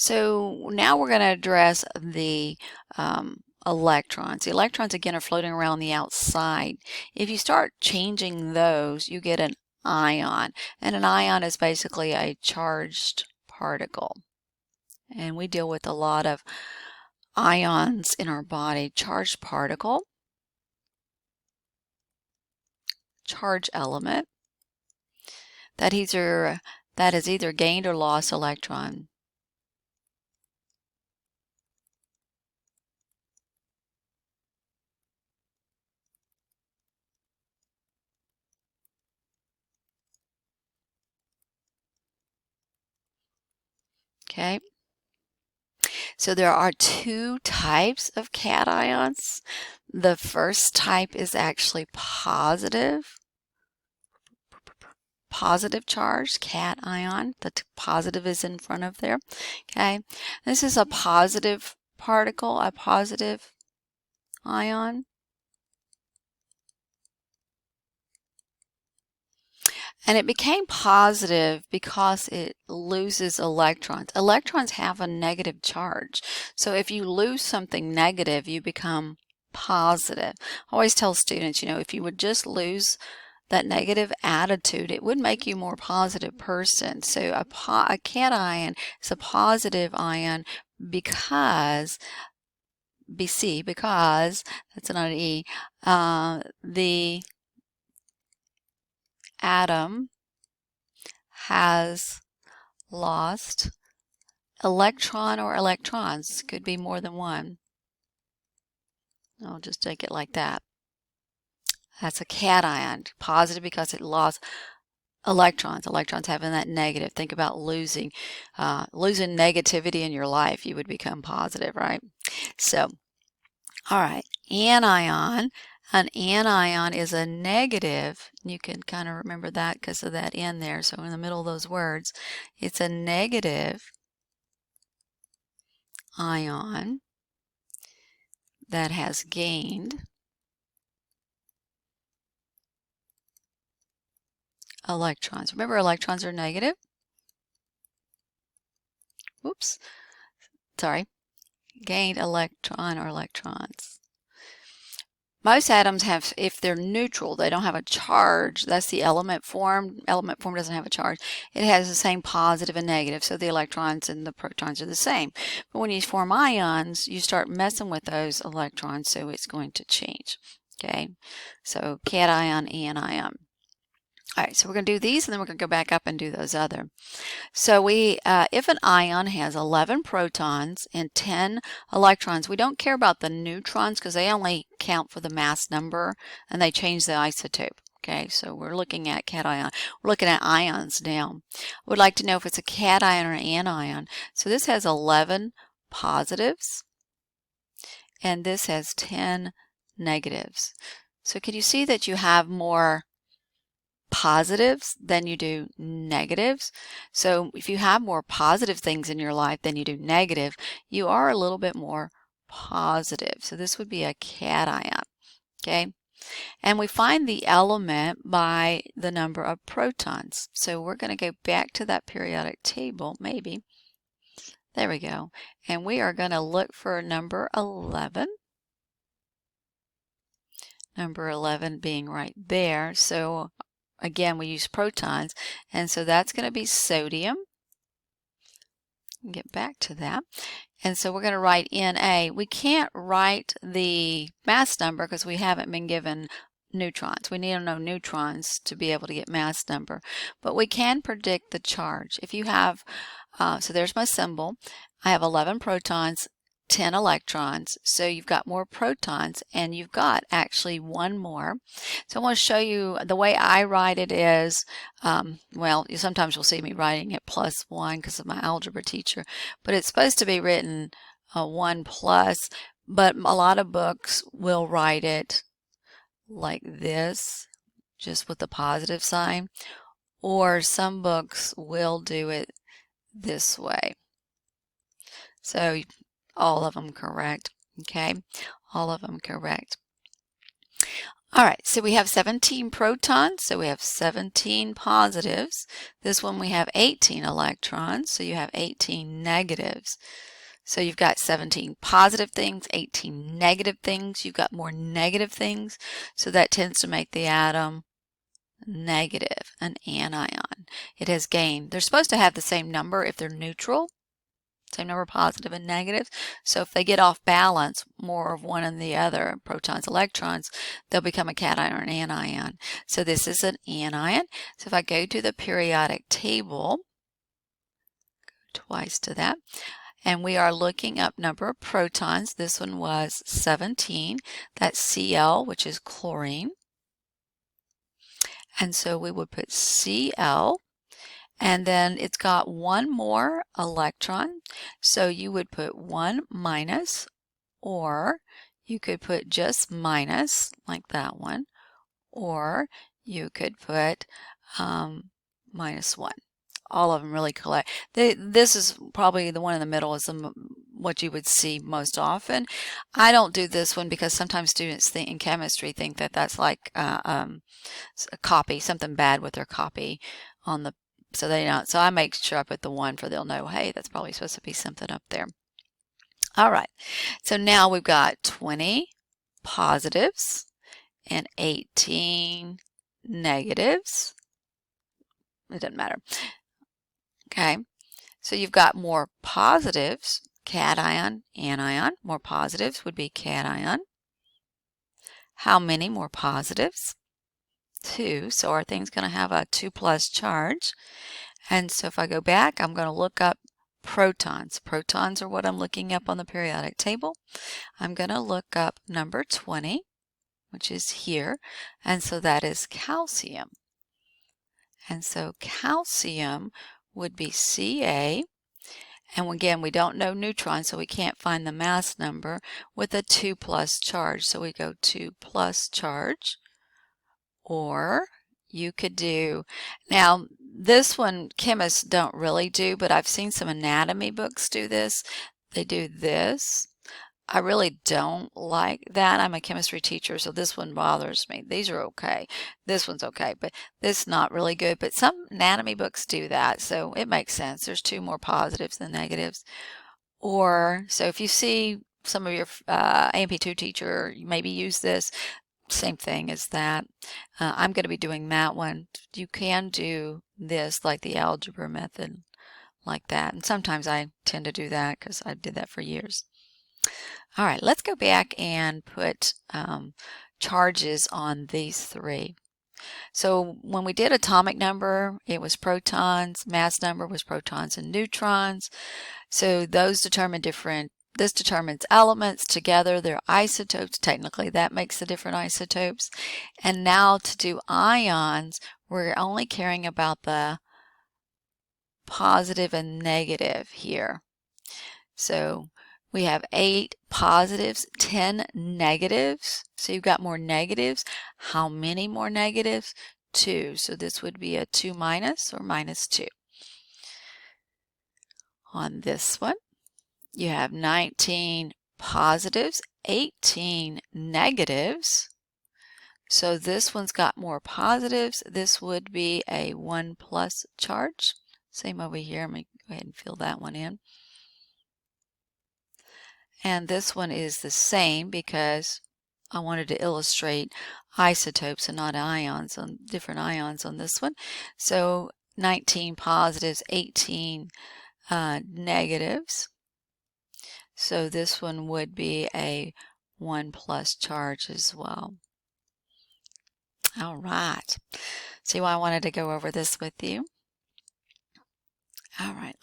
So now we're going to address the electrons. The electrons again are floating around the outside. If you start changing those, you get an ion. And an ion is basically a charged particle. And we deal with a lot of ions in our body. Charged particle, charge element, that has either gained or lost electron. Okay. So there are two types of cations. The first type is actually positive charge, cation. The positive is in front of there. Okay. This is a positive particle, a positive ion. And it became positive because it loses electrons. Electrons have a negative charge. So if you lose something negative, you become positive. I always tell students, if you would just lose that negative attitude, it would make you a more positive person. So a cation is a positive ion because because that's not an E, the atom has lost electron or electrons. Could be more than one. I'll just take it like that. That's a cation. Positive because it lost electrons. Electrons having that negative. Think about losing negativity in your life. You would become positive, right? So, all right, anion. An anion is a negative. You can kind of remember that because of that N there. So in the middle of those words, it's a negative ion that has gained electrons. Remember, electrons are negative. Whoops. Sorry. Gained electron or electrons. Most atoms have, if they're neutral, they don't have a charge. That's the element form. Element form doesn't have a charge. It has the same positive and negative, so the electrons and the protons are the same. But when you form ions, you start messing with those electrons, so it's going to change. Okay, so cation, anion. All right, so we're going to do these, and then we're going to go back up and do those other. So if an ion has 11 protons and 10 electrons, we don't care about the neutrons because they only count for the mass number, and they change the isotope. Okay, so we're looking at cation. We're looking at ions now. We'd like to know if it's a cation or an anion. So this has 11 positives, and this has 10 negatives. So can you see that you have more positives than you do negatives? So if you have more positive things in your life than you do negative, you are a little bit more positive. So this would be a cation. Okay. And we find the element by the number of protons. So we're going to go back to that periodic table, maybe. There we go. And we are going to look for number 11. Number 11 being right there. So again, we use protons, and so that's going to be sodium. Get back to that. And so we're going to write Na. We can't write the mass number because we haven't been given neutrons. We need to know neutrons to be able to get mass number. But we can predict the charge. If you have, so there's my symbol. I have 11 protons, 10 electrons, so you've got more protons, and you've got actually one more. So I want to show you the way I write it is, well, sometimes you'll see me writing it +1 because of my algebra teacher, but it's supposed to be written 1 plus, but a lot of books will write it like this, just with the positive sign, or some books will do it this way. So all of them correct. Okay, all of them correct. All right, so we have 17 protons, so we have 17 positives. This one we have 18 electrons, so you have 18 negatives. So you've got 17 positive things, 18 negative things. You've got more negative things, so that tends to make the atom negative, an anion. It has gain. They're supposed to have the same number if they're neutral, same number of positive and negatives. So if they get off balance, more of one than the other, protons, electrons, they'll become a cation or an anion. So this is an anion. So if I go to the periodic table, go twice to that, and we are looking up number of protons. This one was 17. That's Cl, which is chlorine. And so we would put Cl, and then it's got one more electron. So you would put 1 minus, or you could put just minus, like that one, or you could put -1. All of them really collect. This is probably the one in the middle is what you would see most often. I don't do this one because sometimes students think in chemistry think that that's like a copy, something bad with their copy on the, so they don't. So I make sure I put the 1 for they'll know, hey, that's probably supposed to be something up there. All right, so now we've got 20 positives and 18 negatives. It doesn't matter. Okay, so you've got more positives, cation, anion. More positives would be cation. How many more positives? 2. So our thing's going to have a 2+ charge. And so if I go back, I'm going to look up protons. Protons are what I'm looking up on the periodic table. I'm going to look up number 20, which is here. And so that is calcium. And so calcium would be Ca. And again, we don't know neutrons, so we can't find the mass number with a 2+ charge. So we go 2+ charge. Or you could do, now this one chemists don't really do, but I've seen some anatomy books do this. They do this. I really don't like that. I'm a chemistry teacher, so this one bothers me. These are okay. This one's okay, but this is not really good. But some anatomy books do that, so it makes sense. There's 2 more positives than negatives. Or, so if you see some of your AMP2 teacher maybe use this, same thing as that. I'm going to be doing that one. You can do this like the algebra method like that. And sometimes I tend to do that because I did that for years. All right, let's go back and put charges on these 3. So when we did atomic number, it was protons. Mass number was protons and neutrons. So those determine different, this determines elements together, their isotopes. Technically, that makes the different isotopes. And now to do ions, we're only caring about the positive and negative here. So we have 8 positives, 10 negatives. So you've got more negatives. How many more negatives? 2. So this would be a 2 minus or -2. On this one, you have 19 positives, 18 negatives. So this one's got more positives. This would be a 1+ charge. Same over here. Let me go ahead and fill that one in. And this one is the same because I wanted to illustrate isotopes and not ions, on different ions on this one. So 19 positives, 18 negatives. So this one would be a 1+ charge as well. All right. See why I wanted to go over this with you? All right.